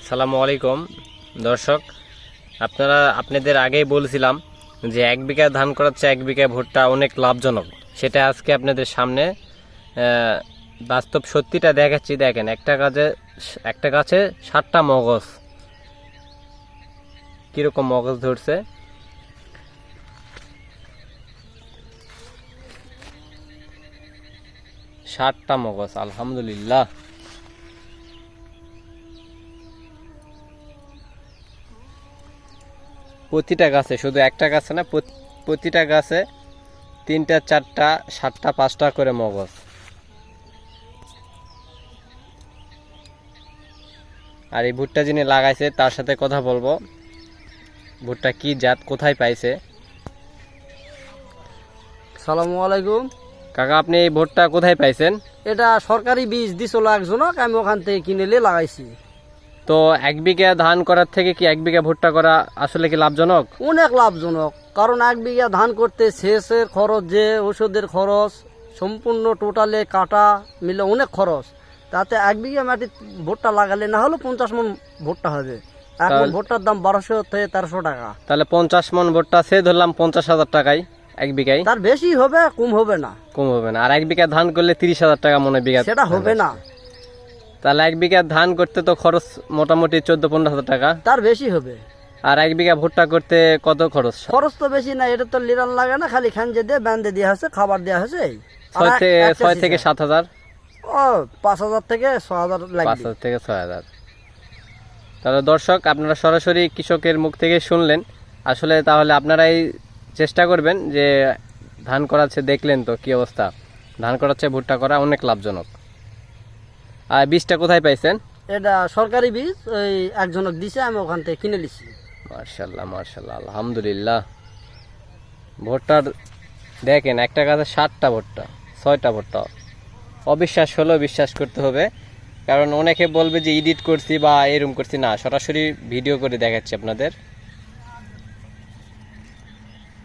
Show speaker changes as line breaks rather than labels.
আসসালামু আলাইকুম দর্শক, আপনাদের আগেই বলছিলাম যে 1 বিঘা ধান করার চেয়ে 1 বিঘা ভুট্টা অনেক লাভজনক। সেটা আজকে আপনাদের সামনে বাস্তব সত্যিটা দেখাচ্ছি। দেখেন, একটা গাছে 7টা মগজ, কিরকম মগজ ধরছে। ষাটটা মগজ, আলহামদুলিল্লাহ। প্রতিটা গাছে, শুধু একটা গাছে না, প্রতিটা গাছে 3টা 4টা 7টা 5টা করে মগজ। আর এই ভুট্টা যিনি লাগাইছে তার সাথে কথা বলবো, ভুট্টা কি জাত, কোথায় পাইছে।
সালামু আলাইকুম
কাকা, আপনি এই ভুট্টা কোথায় পাইছেন?
এটা সরকারি বীজ দিছিল একজনক, আমি ওখান থেকে কিনে নিয়ে লাগাইছি।
তো 1 বিঘা ধান করার থেকে কি 1 বিঘা ভুট্টা করা আসলে কি লাভজনক?
অনেক লাভজনক, কারণ 1 বিঘা ধান করতে সেচের খরচ, যে ওষুধের খরচ, সম্পূর্ণ টোটালে কাটা মিলে অনেক খরচ। তাতে 1 বিঘা মাটি ভুট্টা লাগালে না হলে 50 মন ভুট্টা হবে। এখন ভুট্টার দাম 1200 থেকে 1300 টাকা।
তাহলে 50 মন ভুট্টা সে ধরলাম 50,000 টাকায় 1 বিঘায়।
তার বেশি হবে, কম হবে না।
কম হবে না। আর 1 বিঘা ধান করলে 30,000 টাকা মনে বিঘা।
সেটা হবে না।
তাহলে 1 বিঘা ধান করতে তো খরচ মোটামুটি 14-15,000 টাকা।
তার বেশি হবে।
আর 1 বিঘা ভুট্টা করতে কত খরচ?
খরচ তো বেশি না, এটা তো লিরান লাগে না, খালি খাঞ্জে দিয়ে বান্ধে দেওয়া হয়েছে, খাবার দেওয়া হয়েছে।
6 থেকে 7,000,
ও 5,000 থেকে 6,000 লাগবে।
5,000 থেকে 6,000। তাহলে দর্শক, আপনারা সরাসরি কৃষকের মুখ থেকে শুনলেন। আসলে তাহলে আপনারাই চেষ্টা করবেন যে ধান করাচ্ছে, দেখলেন তো কি অবস্থা। ধান করাচ্ছে ভুট্টা করা অনেক লাভজনক। আর বীজটা কোথায় পাইছেন?
এটা সরকারি বীজ, ওই একজনক দিছে, আমি ওখান থেকে কিনে নিছি।
মার্শাল্লাহ মার্শাল্লাহ, আলহামদুলিল্লাহ। ভুট্টার দেখেন, একটা গাছে 7টা ভুট্টা, 6টা ভুট্টা। অবিশ্বাস হলেও বিশ্বাস করতে হবে, কারণ অনেকে বলবে যে এডিট করছি বা এরকম করছি। না, সরাসরি ভিডিও করে দেখাচ্ছি আপনাদের।